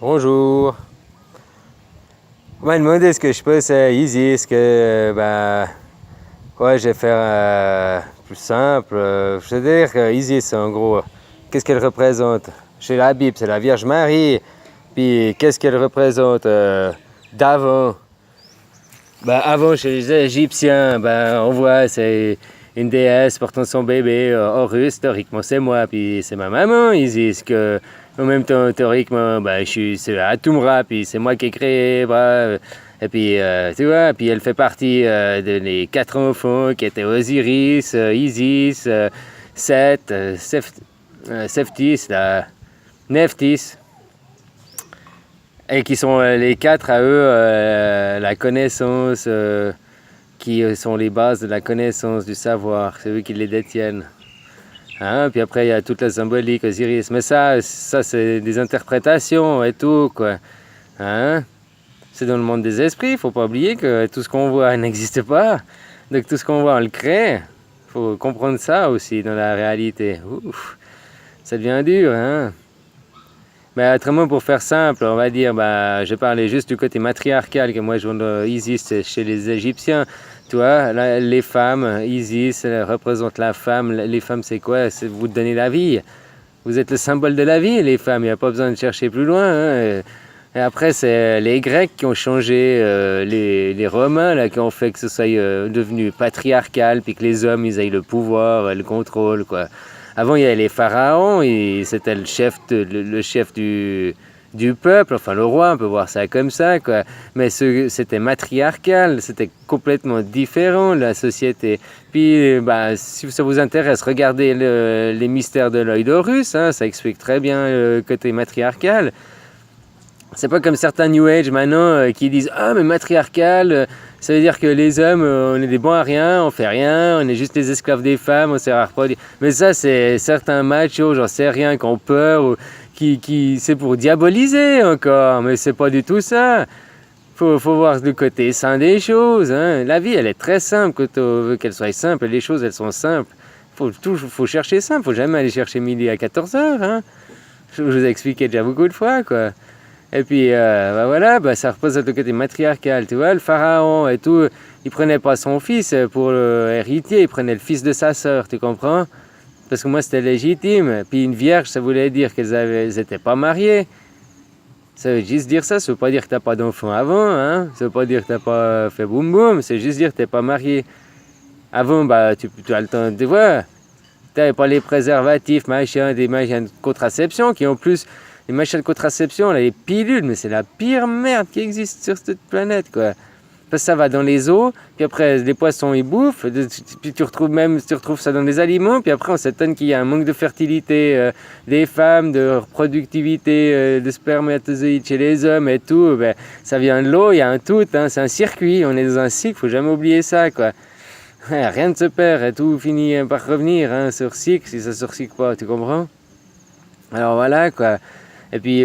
Bonjour. On m'a demandé ce que je pensais Isis, que ouais, je vais faire plus simple. Je veux dire que Isis, en gros, qu'est-ce qu'elle représente? Chez la Bible, c'est la Vierge Marie. Puis qu'est-ce qu'elle représente d'avant? Avant, chez les Égyptiens, on voit, c'est une déesse portant son bébé. Horus, théoriquement, c'est moi, puis c'est ma maman, Isis, que en même temps, théoriquement, c'est Atumra, puis c'est moi qui ai créé, et puis, tu vois, puis elle fait partie de les 4 enfants qui étaient Osiris, Isis, Seth, Sephtis, Nephthys, et qui sont les 4 à eux, la connaissance, qui sont les bases de la connaissance, du savoir, c'est eux qui les détiennent. Hein? Puis après, il y a toute la symbolique, Osiris. Mais ça c'est des interprétations et tout, quoi. Hein? C'est dans le monde des esprits. Il ne faut pas oublier que tout ce qu'on voit n'existe pas. Donc tout ce qu'on voit, on le crée. Il faut comprendre ça aussi dans la réalité. Ouf, ça devient dur, hein? Mais autrement, pour faire simple, on va dire, je parlais juste du côté matriarcal que moi je vois Isis chez les Égyptiens. Tu vois, là, les femmes, Isis représente la femme. Les femmes, c'est quoi? C'est vous donner la vie. Vous êtes le symbole de la vie, les femmes. Il n'y a pas besoin de chercher plus loin. Hein. Et après, c'est les Grecs qui ont changé, les Romains là, qui ont fait que ce soit devenu patriarcal, puis que les hommes, ils aient le pouvoir, le contrôle, quoi. Avant, il y avait les pharaons, et c'était le chef du peuple, enfin le roi, on peut voir ça comme ça, quoi. Mais c'était matriarcal, c'était complètement différent, la société. Puis, si ça vous intéresse, regardez les mystères de l'œil d'Horus, hein, ça explique très bien le côté matriarcal. C'est pas comme certains New Age maintenant qui disent « Ah, mais matriarcal, ça veut dire que les hommes, on est des bons à rien, on fait rien, on est juste les esclaves des femmes, on sert à reproduire. » Mais ça, c'est certains machos, j'en sais rien, qui ont peur, ou c'est pour diaboliser encore, mais c'est pas du tout ça. Faut voir le côté sain des choses. Hein. La vie, elle est très simple, quand on veut qu'elle soit simple, les choses, elles sont simples. Faut chercher simple, faut jamais aller chercher midi à 14h. Hein. Je vous ai expliqué déjà beaucoup de fois, quoi. Et puis, ça représente le côté matriarcal, tu vois, le pharaon et tout, il prenait pas son fils pour l'héritier, il prenait le fils de sa sœur, tu comprends? Parce que moi, c'était légitime. Puis une vierge, ça voulait dire qu'elles n'étaient pas mariées. Ça veut juste dire ça veut pas dire que t'as pas d'enfant avant, hein? Ça veut pas dire que t'as pas fait boum boum, c'est juste dire que t'es pas marié. Avant, tu as le temps de voir. T'avais pas les préservatifs, des machins de contraception qui ont plus... Les machins de contraception, là, les pilules, mais c'est la pire merde qui existe sur cette planète, quoi. Parce que ça va dans les eaux, puis après, les poissons, ils bouffent, puis tu retrouves ça dans les aliments, puis après, on s'étonne qu'il y a un manque de fertilité des femmes, de reproductivité de spermatozoïdes chez les hommes et tout. Ça vient de l'eau, il y a un tout, hein, c'est un circuit, on est dans un cycle, faut jamais oublier ça, quoi. Rien ne se perd, et tout finit par revenir, hein, sur cycle, si ça ne se recycle pas, tu comprends? Alors voilà, quoi. Et puis,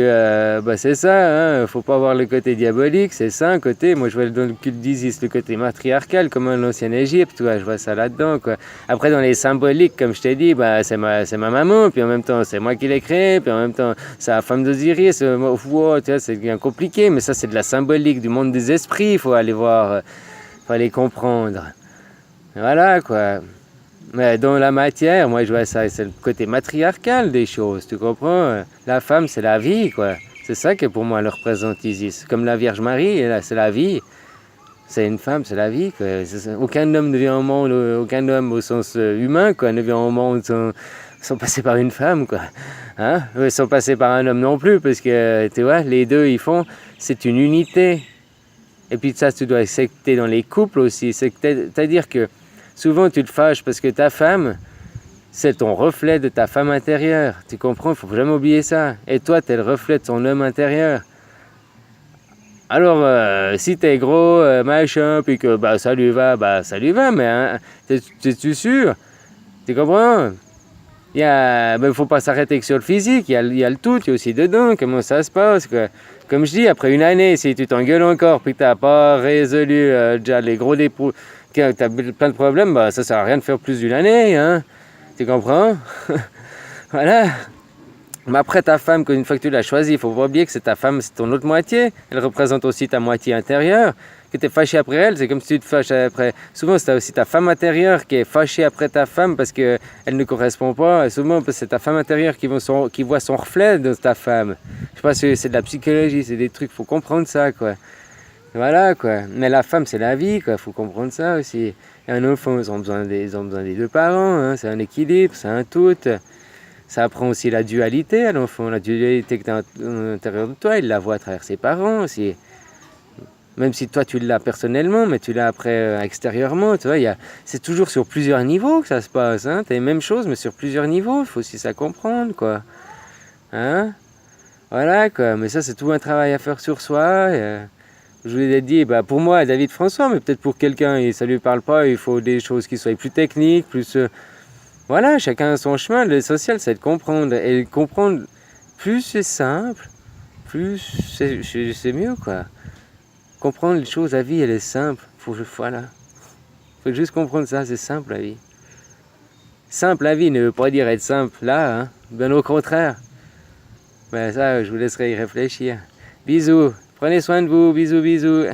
c'est ça, hein, faut pas voir le côté diabolique, c'est ça un côté. Moi, je vois dans le culte d'Isis le côté matriarcal, comme en l'ancienne Égypte, tu vois, je vois ça là-dedans, quoi. Après, dans les symboliques, comme je t'ai dit, c'est ma maman, puis en même temps, c'est moi qui l'ai créée, puis en même temps, c'est la femme d'Osiris. Wow, tu vois, c'est bien compliqué, mais ça, c'est de la symbolique du monde des esprits, il faut aller voir, faut aller comprendre. Voilà, quoi. Mais dans la matière, moi je vois ça, c'est le côté matriarcal des choses, tu comprends? La femme, c'est la vie, quoi. C'est ça que pour moi elle représente Isis. Comme la Vierge Marie, c'est la vie. C'est une femme, c'est la vie, quoi. Aucun homme ne vient au monde, aucun homme au sens humain, quoi, ne vient au monde sans passer par une femme, quoi. Hein? Sans passer par un homme non plus, parce que, tu vois, les deux, c'est une unité. Et puis ça, tu dois accepter dans les couples aussi. C'est-à-dire que souvent, tu te fâches parce que ta femme, c'est ton reflet de ta femme intérieure. Tu comprends? Il ne faut jamais oublier ça. Et toi, tu es le reflet de ton homme intérieur. Alors, si tu es gros, machin, puis que ça lui va, mais hein, t'es-tu sûr? Tu comprends? Il ne faut pas s'arrêter que sur le physique, il y a le tout, il y a aussi dedans, comment ça se passe, quoi. Comme je dis, après une année, si tu t'engueules encore, puis que tu n'as pas résolu déjà les gros dépôts, que tu as plein de problèmes, ça ne sert à rien de faire plus d'une année, hein. Tu comprends? Voilà. Mais après, ta femme, une fois que tu l'as choisie, il faut pas oublier que c'est ta femme, c'est ton autre moitié. Elle représente aussi ta moitié intérieure. Que tu es fâché après elle, c'est comme si tu te fâches après. Souvent, c'est aussi ta femme intérieure qui est fâchée après ta femme parce qu'elle ne correspond pas. Et souvent, c'est ta femme intérieure qui voit son reflet dans ta femme. Je sais pas si c'est de la psychologie, c'est des trucs, faut comprendre ça, quoi. Voilà, quoi. Mais la femme, c'est la vie, quoi. Faut comprendre ça aussi. Et un enfant, ils ont besoin des deux parents, hein. C'est un équilibre, c'est un tout. Ça apprend aussi la dualité à l'enfant, la dualité que tu as à l'intérieur de toi, il la voit à travers ses parents aussi. Même si toi tu l'as personnellement, mais tu l'as après extérieurement, tu vois, c'est toujours sur plusieurs niveaux que ça se passe, hein. T'as les mêmes choses, mais sur plusieurs niveaux, il faut aussi ça comprendre, quoi. Hein? Voilà, quoi. Mais ça, c'est tout un travail à faire sur soi. Je vous l'ai dit, bah, pour moi, David François, mais peut-être pour quelqu'un, ça lui parle pas, il faut des choses qui soient plus techniques, plus... Voilà, chacun a son chemin. Le social, c'est de comprendre. Et comprendre, plus c'est simple, plus c'est mieux, quoi. Comprendre les choses, la vie, elle est simple. Voilà. Faut juste comprendre ça, c'est simple, la vie. Simple, la vie ne veut pas dire être simple, là, hein. Bien au contraire. Ben ça, je vous laisserai y réfléchir. Bisous. Prenez soin de vous. Bisous, bisous.